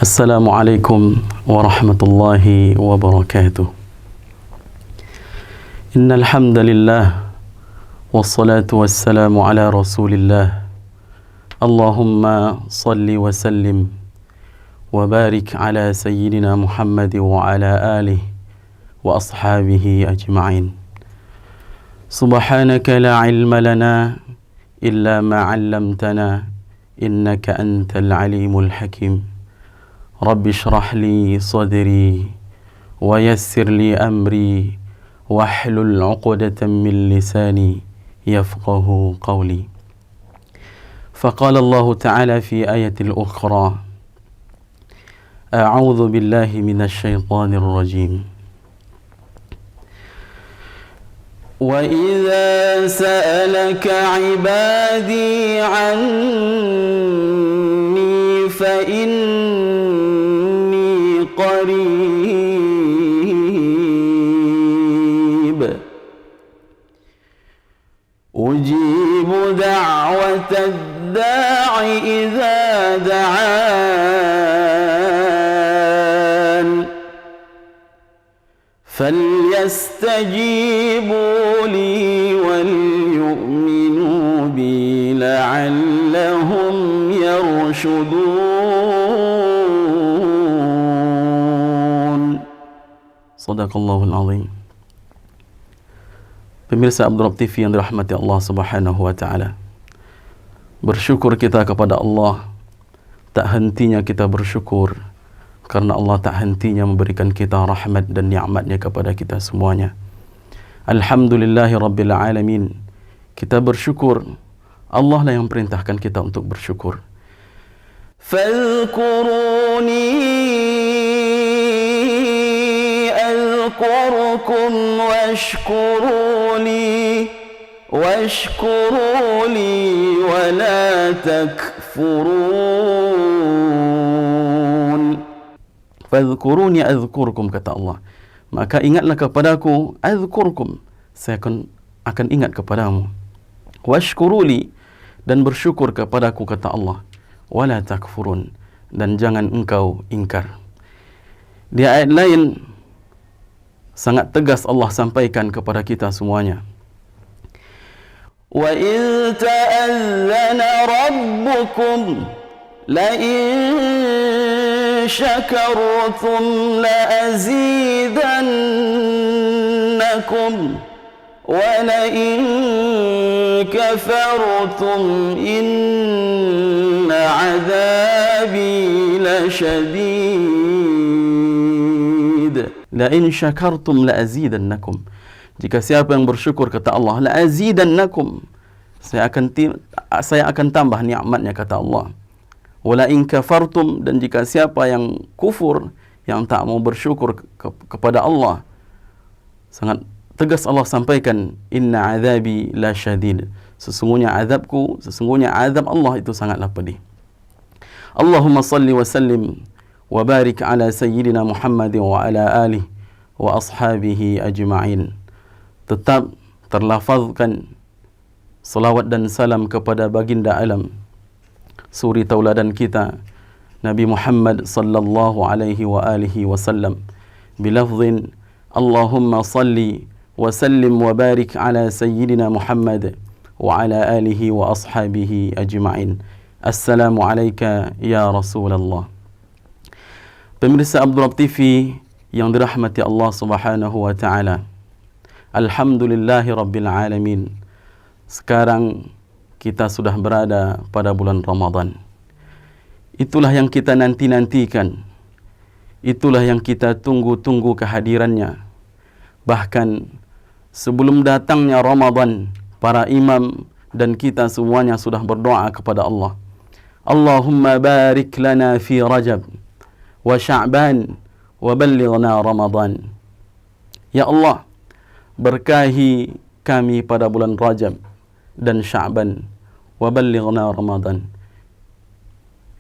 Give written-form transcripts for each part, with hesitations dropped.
Assalamualaikum warahmatullahi wabarakatuh. Innal hamdalillah wassalatu wassalamu ala Rasulillah. Allahumma salli wa sallim wa barik ala sayyidina Muhammad wa ala alihi wa ashabihi ajma'in. Subhanaka la ilma lana illa ma 'allamtana innaka antal alimul hakim. Rabbi shrah li sadri wa yassir li amri wahlul 'uqdatan min lisani yafqahu qawli. Faqala Allah Ta'ala fi ayatil ukhra, a'udzu billahi minasy syaithanir rajim. Wa idza sa'alaka 'ibadi 'anni fa قريب أجيب دعوة الداع إذا دعان فليستجيبوا لي وليؤمنوا بي لعلهم يرشدون. Sadaqallahul azim. Pemirsa Abdurrahman TV yang dirahmati Allah Subhanahu wa taala. Bersyukur kita kepada Allah. Tak hentinya kita bersyukur karena Allah tak hentinya memberikan kita rahmat dan nikmat-Nya kepada kita semuanya. Alhamdulillahi rabbil alamin. Kita bersyukur. Allah lah yang perintahkan kita untuk bersyukur. Fadhkuruni أذكركم واشكروا لي ولا تكفرون. فاذكروني أذكركم kata Allah. Maka ingatlah kepadaku, أذكركم, saya akan ingat kepadamu. Washkuruli, dan bersyukur kepadaku kata Allah. Wala takfurun, dan jangan engkau ingkar. Di ayat lain sangat tegas Allah sampaikan kepada kita semuanya. Wa idh ta'azzana rabbukum la in syakartum la azidannakum wa la in kafartum inna 'adzabi lasyadid. La in syakartum la azidannakum. Jika siapa yang bersyukur kata Allah, la azidannakum, saya akan tambah nikmatnya kata Allah. Wala in kafartum, dan jika siapa yang kufur, yang tak mau bersyukur kepada Allah, sangat tegas Allah sampaikan, inna azabi la syadid, sesungguhnya azabku, sesungguhnya azab Allah itu sangatlah pedih. Allahumma salli wa sallim wa barik ala sayyidina Muhammad wa ala alihi wa ashabihi ajma'in. Tetap terlafazkan salawat dan salam kepada baginda alam, suri tauladan kita Nabi Muhammad sallallahu alaihi wa alihi wasallam, bilafzin Allahumma salli wa sallim wa barik ala sayyidina Muhammad wa ala alihi wa ashabihi ajma'in. Assalamu alayka ya Rasulullah. Pemirsa Abdurrahman TV yang dirahmati Allah Subhanahu wa taala. Alhamdulillahi rabbil alamin. Sekarang kita sudah berada pada bulan Ramadan. Itulah yang kita nanti-nantikan. Itulah yang kita tunggu-tunggu kehadirannya. Bahkan sebelum datangnya Ramadan, para imam dan kita semuanya sudah berdoa kepada Allah. Allahumma barik lana fi Rajab wa Sya'ban wa ballighna Ramadan. Ya Allah, berkahi kami pada bulan Rajab dan Sya'ban, wa ballighna Ramadan.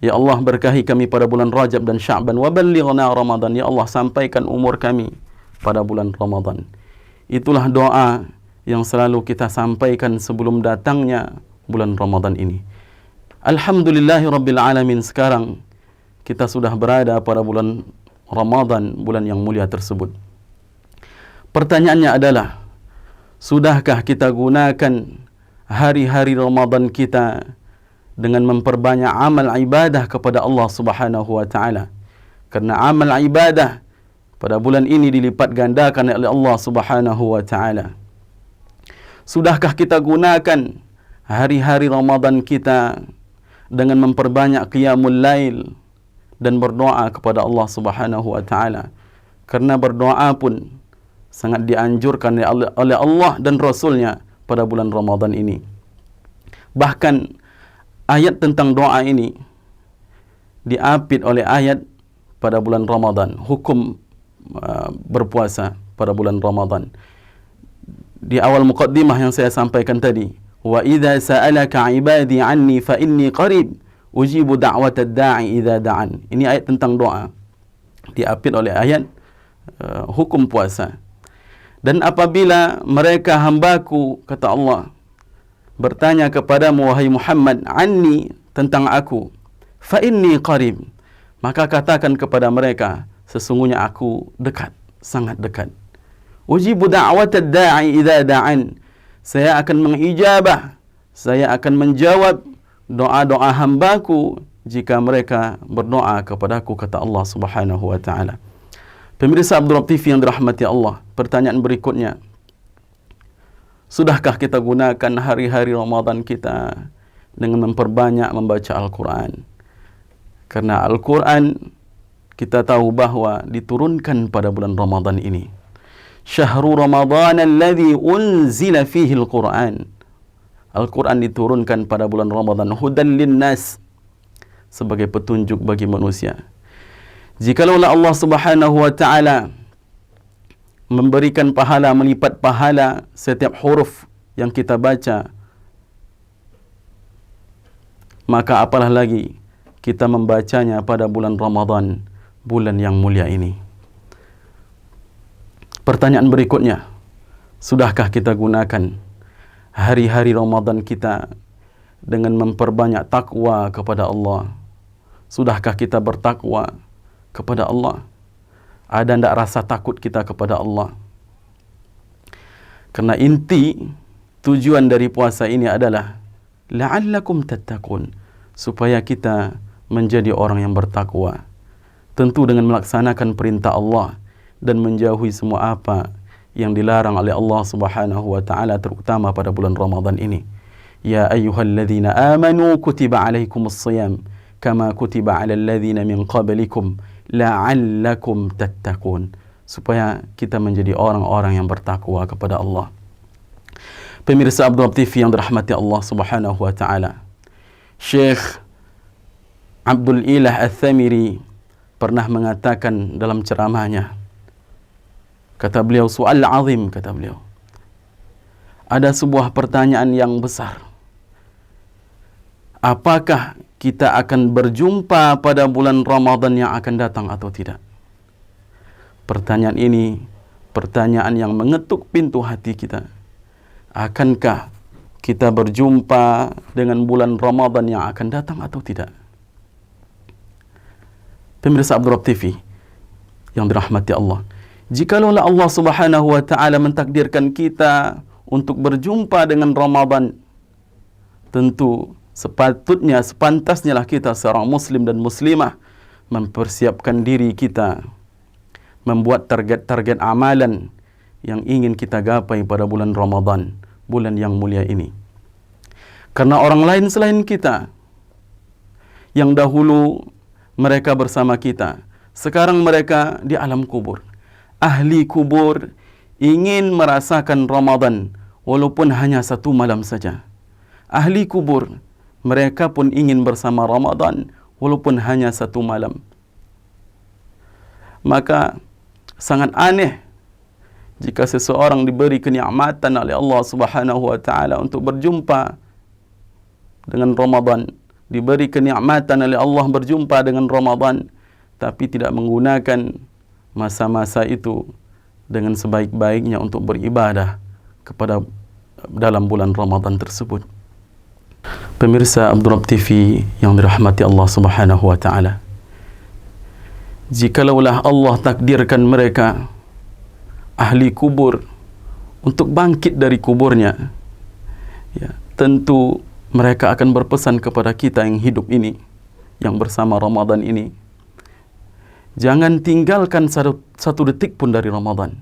Ya Allah, berkahi kami pada bulan Rajab dan Sya'ban, wa ballighna Ramadan. Ya Allah, sampaikan umur kami pada bulan Ramadan. Itulah doa yang selalu kita sampaikan sebelum datangnya bulan Ramadan ini. Alhamdulillahi rabbil alamin. Sekarang kita sudah berada pada bulan Ramadan, bulan yang mulia tersebut. Pertanyaannya adalah, sudahkah kita gunakan hari-hari Ramadan kita dengan memperbanyak amal ibadah kepada Allah Subhanahu wa taala? Karena amal ibadah pada bulan ini dilipat gandakan oleh Allah Subhanahu wa taala. Sudahkah kita gunakan hari-hari Ramadan kita dengan memperbanyak qiyamul lail dan berdoa kepada Allah Subhanahu wa taala? Karena berdoa pun sangat dianjurkan oleh Allah dan Rasulnya pada bulan Ramadan ini. Bahkan ayat tentang doa ini diapit oleh ayat pada bulan Ramadan, hukum berpuasa pada bulan Ramadan. Di awal muqaddimah yang saya sampaikan tadi, wa idza sa'alaka 'ibadi 'anni fa inni qarib ujibu da'watad da'i idza da'an. Ini ayat tentang doa, diapit oleh ayat hukum puasa. Dan apabila mereka hambaku, kata Allah, bertanya kepadamu wahai Muhammad, anni, tentang aku, fa inni qarib, maka katakan kepada mereka, sesungguhnya aku dekat, sangat dekat. Ujibu da'watad da'i idza da'an. Saya akan mengijabah, saya akan menjawab doa-doa hambaku jika mereka berdoa kepadaku, kata Allah Subhanahu wa taala. Pemirsa Abdul Rabb TV yang dirahmati Allah, pertanyaan berikutnya, sudahkah kita gunakan hari-hari Ramadan kita dengan memperbanyak membaca Al-Quran? Karena Al-Quran kita tahu bahawa diturunkan pada bulan Ramadan ini. Syahrul Ramadan alladhi unzila fihi Al-Quran. Al-Quran diturunkan pada bulan Ramadan, hudan linnas, sebagai petunjuk bagi manusia. Jikalaulah Allah Subhanahu wa taala memberikan pahala, melipat pahala setiap huruf yang kita baca, maka apalah lagi kita membacanya pada bulan Ramadan, bulan yang mulia ini. Pertanyaan berikutnya, sudahkah kita gunakan hari-hari Ramadan kita dengan memperbanyak takwa kepada Allah? Sudahkah kita bertakwa kepada Allah? Ada tidak rasa takut kita kepada Allah? Karena inti tujuan dari puasa ini adalah la'allakum tattaqun, supaya kita menjadi orang yang bertakwa, tentu dengan melaksanakan perintah Allah dan menjauhi semua apa yang dilarang oleh Allah Subhanahu wa taala, terutama pada bulan Ramadan ini. Ya ayyuhalladzina amanu kutiba alaikumus shiyam kama kutiba alal ladzina min qablikum la'allakum tattaqun, supaya kita menjadi orang-orang yang bertakwa kepada Allah. Pemirsa Abdul Rabb TV yang dirahmati Allah Subhanahu wa taala, Syekh Abdul Ilah Al-Thamiri pernah mengatakan dalam ceramahnya, kata beliau, soal azim, kata beliau, ada sebuah pertanyaan yang besar. Apakah kita akan berjumpa pada bulan Ramadan yang akan datang atau tidak? Pertanyaan ini pertanyaan yang mengetuk pintu hati kita. Akankah kita berjumpa dengan bulan Ramadan yang akan datang atau tidak? Pemirsa Abdul Rabb TV yang dirahmati Allah, jikalau Allah Subhanahu wa taala mentakdirkan kita untuk berjumpa dengan Ramadan, tentu sepatutnya, sepantasnya lah kita seorang muslim dan muslimah mempersiapkan diri kita, membuat target-target amalan yang ingin kita gapai pada bulan Ramadan, bulan yang mulia ini. Karena orang lain selain kita, yang dahulu mereka bersama kita, sekarang mereka di alam kubur. Ahli kubur ingin merasakan Ramadan walaupun hanya satu malam saja. Ahli kubur, mereka pun ingin bersama Ramadan walaupun hanya satu malam. Maka sangat aneh jika seseorang diberi kenikmatan oleh Allah Subhanahu wa taala untuk berjumpa dengan Ramadan, diberi kenikmatan oleh Allah berjumpa dengan Ramadan, tapi tidak menggunakan masa-masa itu dengan sebaik-baiknya untuk beribadah kepada dalam bulan Ramadan tersebut. Pemirsa Abdul Rabb TV yang dirahmati Allah Subhanahu wa taala, Jikalaulah Allah takdirkan mereka ahli kubur untuk bangkit dari kuburnya, ya, tentu mereka akan berpesan kepada kita yang hidup ini, yang bersama Ramadan ini, jangan tinggalkan satu detik pun dari Ramadan.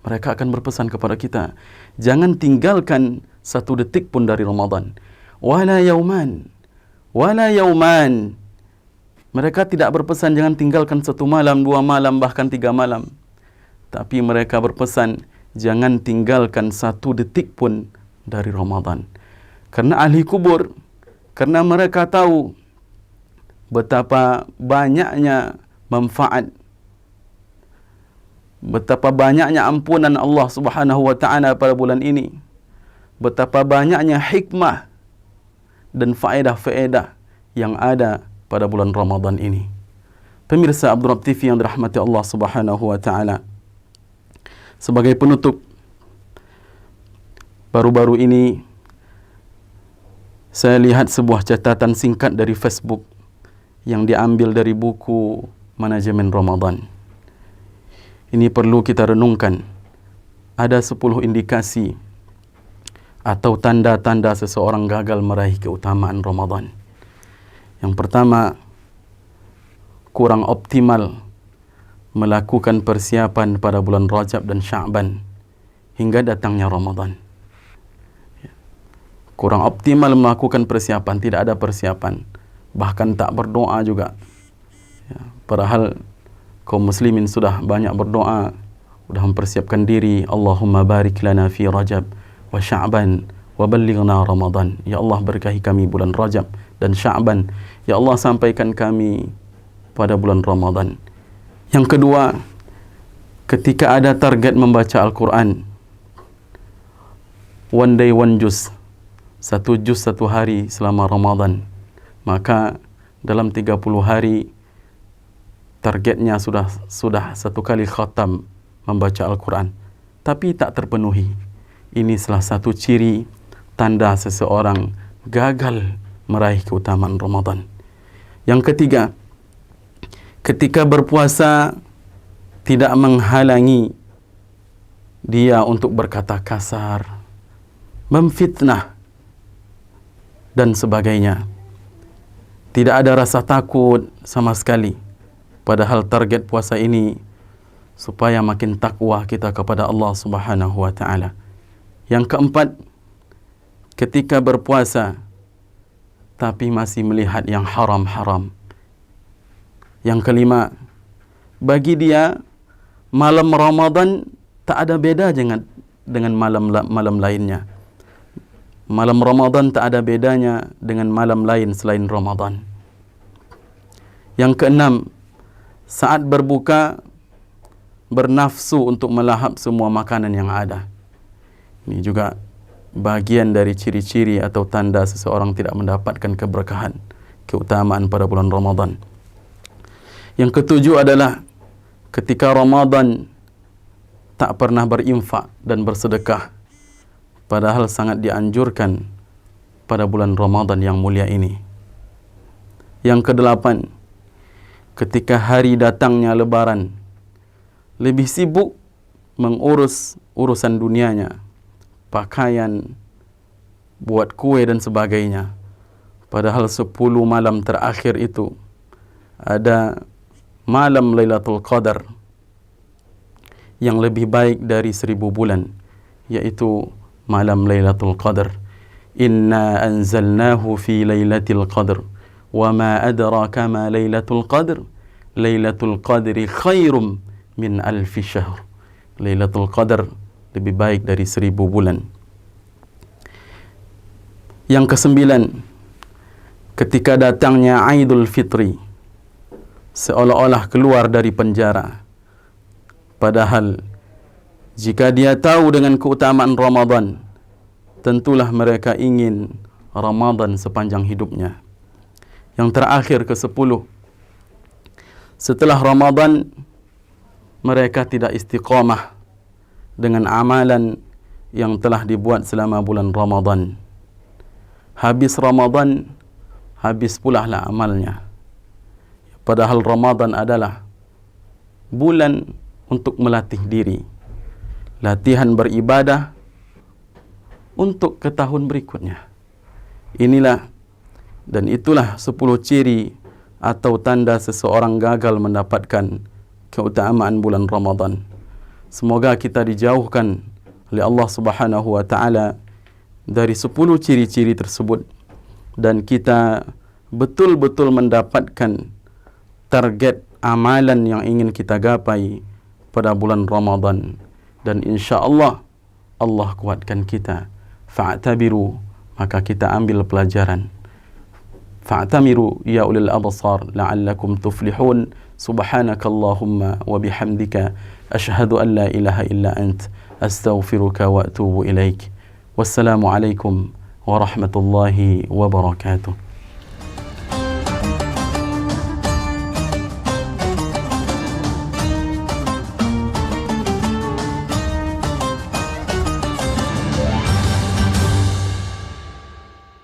Mereka akan berpesan kepada kita, jangan tinggalkan satu detik pun dari Ramadan. Wala yauman, wala yauman. Mereka tidak berpesan jangan tinggalkan 1 malam, 2 malam, bahkan 3 malam. Tapi mereka berpesan jangan tinggalkan 1 detik pun dari Ramadan. Karena ahli kubur, karena mereka tahu betapa banyaknya manfaat, betapa banyaknya ampunan Allah Subhanahu wa taala pada bulan ini, betapa banyaknya hikmah dan faedah-faedah yang ada pada bulan Ramadan ini. Pemirsa Abdul Rabb TV yang dirahmati Allah Subhanahu wa taala, sebagai penutup, baru-baru ini saya lihat sebuah catatan singkat dari Facebook yang diambil dari buku Manajemen Ramadan. Ini perlu kita renungkan. Ada 10 indikasi atau tanda-tanda seseorang gagal meraih keutamaan Ramadan. Yang pertama, kurang optimal melakukan persiapan pada bulan Rajab dan Sya'ban hingga datangnya Ramadan. Kurang optimal melakukan persiapan, tidak ada persiapan, bahkan tak berdoa juga. Padahal kaum muslimin sudah banyak berdoa, sudah mempersiapkan diri. Allahumma barik lana fi Rajab wa Sya'ban wa ballighna Ramadan. Ya Allah, berkahi kami bulan Rajab dan Sya'ban. Ya Allah, sampaikan kami pada bulan Ramadan. Yang kedua, ketika ada target membaca Al-Quran, one day one juz, 1 juz 1 hari selama Ramadan, maka dalam 30 hari targetnya sudah 1 kali khatam membaca Al-Quran, tapi tak terpenuhi. Ini salah satu ciri tanda seseorang gagal meraih keutamaan Ramadan. Yang ketiga, ketika berpuasa tidak menghalangi dia untuk berkata kasar, memfitnah dan sebagainya. Tidak ada rasa takut sama sekali. Padahal target puasa ini supaya makin takwa kita kepada Allah Subhanahu wa taala. Yang keempat, ketika berpuasa tapi masih melihat yang haram-haram. Yang kelima, bagi dia malam Ramadan tak ada beda dengan malam lainnya. Malam Ramadan tak ada bedanya dengan malam lain selain Ramadan. Yang keenam, saat berbuka bernafsu untuk melahap semua makanan yang ada. Ini juga bagian dari ciri-ciri atau tanda seseorang tidak mendapatkan keberkahan, keutamaan pada bulan Ramadan. Yang ketujuh adalah ketika Ramadan tak pernah berinfak dan bersedekah, padahal sangat dianjurkan pada bulan Ramadan yang mulia ini. Yang kedelapan, ketika hari datangnya Lebaran, lebih sibuk mengurus urusan dunianya, pakaian, buat kue dan sebagainya. Padahal 10 malam terakhir itu ada malam Lailatul Qadar yang lebih baik dari 1000 bulan, yaitu malam Lailatul Qadar. Inna anzalnahu fi Lailatul Qadar wa ma adraka ma Lailatul Qadar. Lailatul Qadri khairum min alfi syahr. Lailatul Qadar lebih baik dari 1000 bulan. Yang kesembilan, ketika datangnya Aidul Fitri, seolah-olah keluar dari penjara. Padahal jika dia tahu dengan keutamaan Ramadan, tentulah mereka ingin Ramadan sepanjang hidupnya. Yang terakhir, ke-10, setelah Ramadan mereka tidak istiqamah dengan amalan yang telah dibuat selama bulan Ramadan. Habis Ramadan, habis pula lah amalnya. Padahal Ramadan adalah bulan untuk melatih diri, latihan beribadah untuk ke tahun berikutnya. Inilah dan itulah 10 ciri atau tanda seseorang gagal mendapatkan keutamaan bulan Ramadan. Semoga kita dijauhkan oleh Allah Subhanahu wa taala dari 10 ciri-ciri tersebut dan kita betul-betul mendapatkan target amalan yang ingin kita gapai pada bulan Ramadan, dan insya-Allah Allah kuatkan kita. Fa'tabiru, maka kita ambil pelajaran. Fa'tamiru ya ulil absar la'allakum tuflihun. Subhanakallahumma wa bihamdika asyhadu an la ilaha illa ant astaghfiruka wa atubu ilaik. Wassalamu alaikum warahmatullahi wabarakatuh.